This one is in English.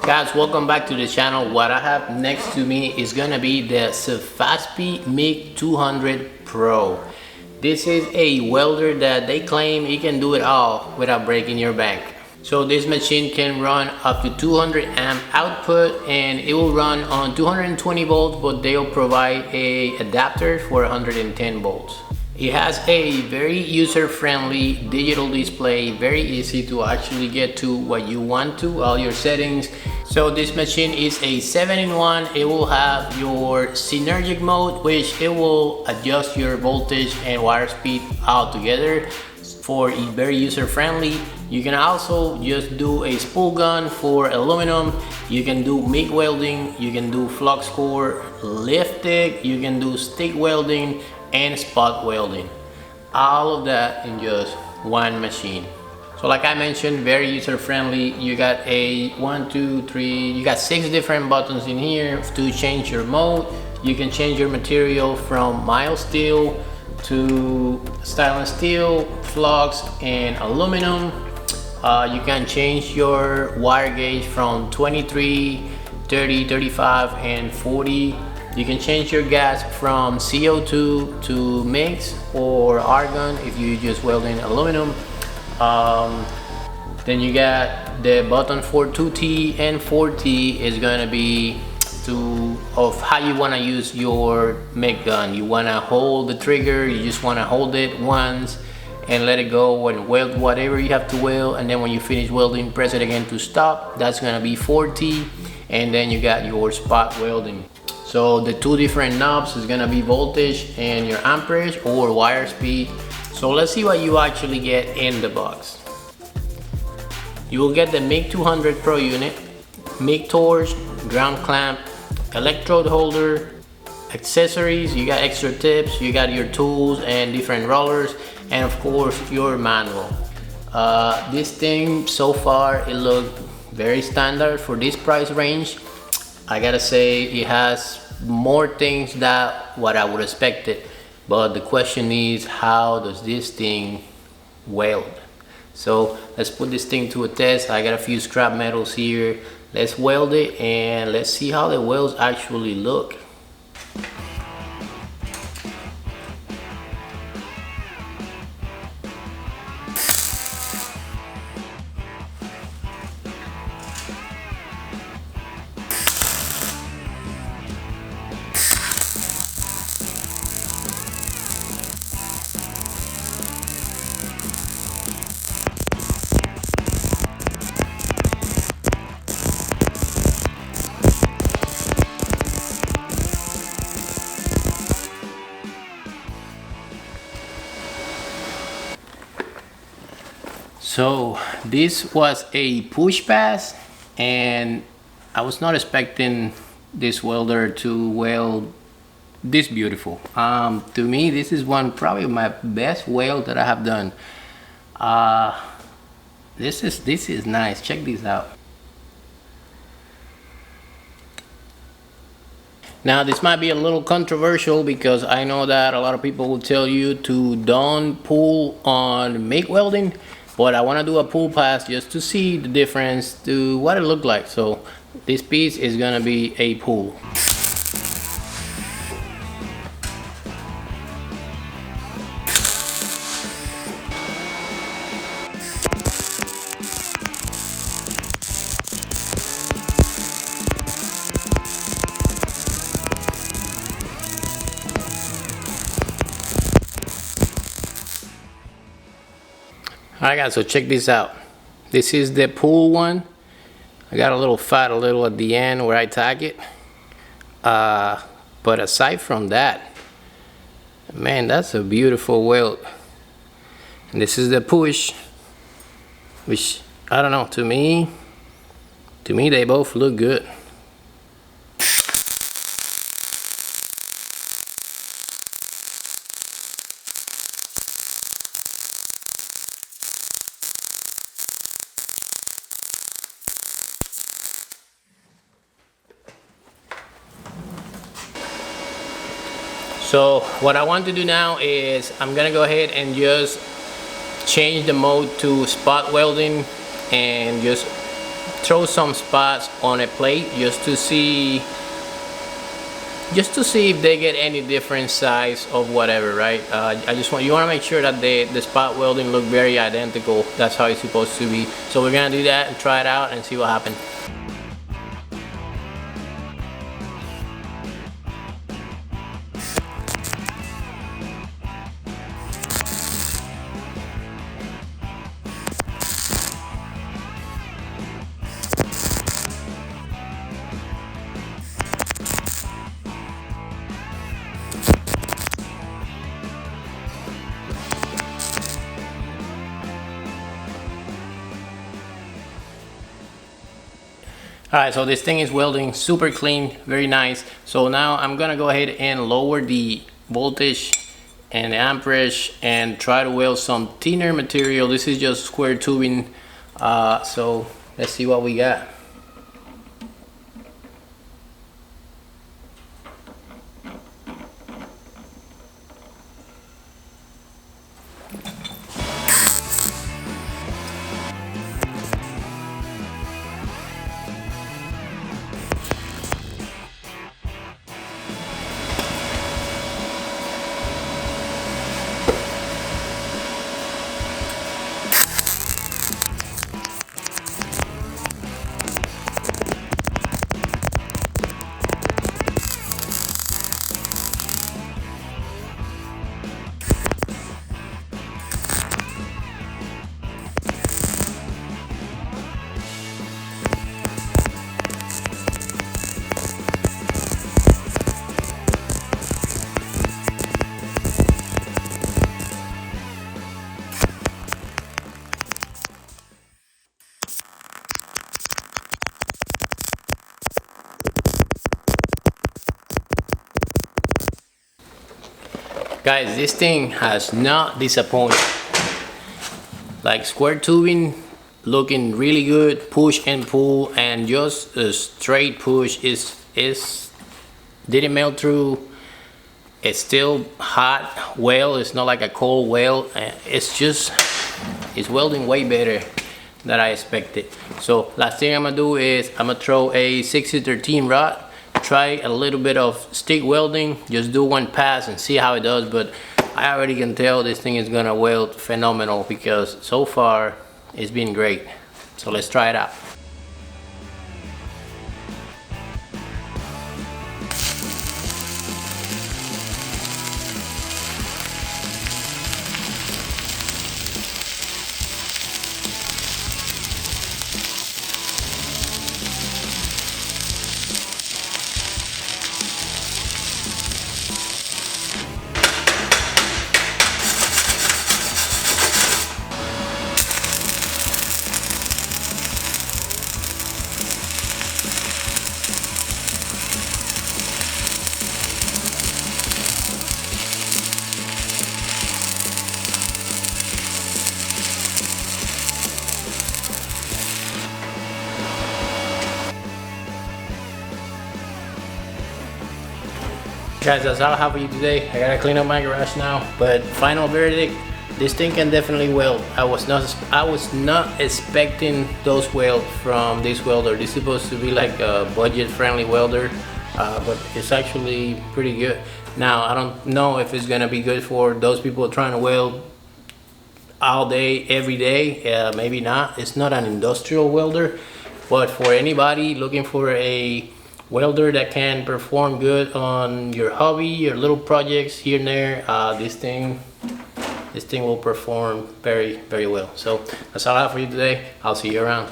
Guys, welcome back to the channel. What I have next to me is gonna be the Sefaspe MIG200Pro. This is a welder that they claim it can do it all without breaking your bank. So this machine can run up to 200 amp output, and it will run on 220 volts, but they'll provide a adapter for 110 volts. It has a very user-friendly digital display, very easy to actually get to what you want to, all your settings. So this machine is a 7-in-1. It will have your synergic mode, which it will adjust your voltage and wire speed all together for very user-friendly. You can also just do a spool gun for aluminum. You can do MIG welding, you can do Flux Core, lift stick, you can do stick welding, and spot welding. All of that in just one machine. So like I mentioned, very user friendly. You got a 1, 2, 3, you got 6 different buttons in here to change your mode. You can change your material from mild steel to stainless steel, flux, and aluminum. You can change your wire gauge from 23, 30, 35, and 40. You can change your gas from CO2 to mix or argon if you just welding aluminum. Then you got the button for 2T and 4T is gonna be of how you wanna use your MIG gun. You wanna hold the trigger, you just wanna hold it once and let it go and weld whatever you have to weld, and then when you finish welding, press it again to stop. That's gonna be 4T. And then you got your spot welding. So the 2 different knobs is gonna be voltage and your amperage or wire speed. So let's see what you actually get in the box. You will get the MIG200Pro unit, MIG torch, ground clamp, electrode holder, accessories, you got extra tips, you got your tools and different rollers, and of course your manual. This thing so far, it looked very standard for this price range. I gotta say it has more things than what I would expect it, but the question is, how does this thing weld? So let's put this thing to a test. I got a few scrap metals here. Let's weld it and let's see how the welds actually look. So this was a push pass, and I was not expecting this welder to weld this beautiful. To me, this is probably my best weld that I have done. This is nice. Check this out. Now this might be a little controversial because I know that a lot of people will tell you to don't pull on MIG welding, but I want to do a pull pass just to see the difference to what it looked like. So this piece is gonna be a pull. Alright guys, so check this out. This is the pull one. I got a little fat at the end where I tag it. But aside from that, man, that's a beautiful weld. And this is the push, which I don't know, to me they both look good. So what I want to do now is I'm gonna go ahead and just change the mode to spot welding and just throw some spots on a plate just to see if they get any different size of whatever, right? You want to make sure that the spot welding look very identical. That's how it's supposed to be. So we're gonna do that and try it out and see what happens. Alright, so this thing is welding super clean, very nice. So now I'm gonna go ahead and lower the voltage and the amperage and try to weld some thinner material. This is just square tubing. So let's see what we got. Guys, this thing has not disappointed. Like square tubing looking really good, push and pull, and just a straight push is didn't melt through. It's still hot weld. It's not like a cold weld. It's welding way better than I expected. So last thing I'm gonna do is I'm gonna throw a 6013 rod, try a little bit of stick welding, just do one pass and see how it does. But I already can tell this thing is gonna weld phenomenal because so far it's been great. So let's try it out. Guys, that's all I have for you today. I gotta clean up my garage now, but final verdict, this thing can definitely weld. I was not expecting those weld from this welder. This is supposed to be like a budget-friendly welder, but it's actually pretty good. Now, I don't know if it's gonna be good for those people trying to weld all day, every day. Maybe not. It's not an industrial welder, but for anybody looking for a welder that can perform good on your hobby, your little projects here and there, this thing will perform very, very well. So that's all I have for you today. I'll see you around.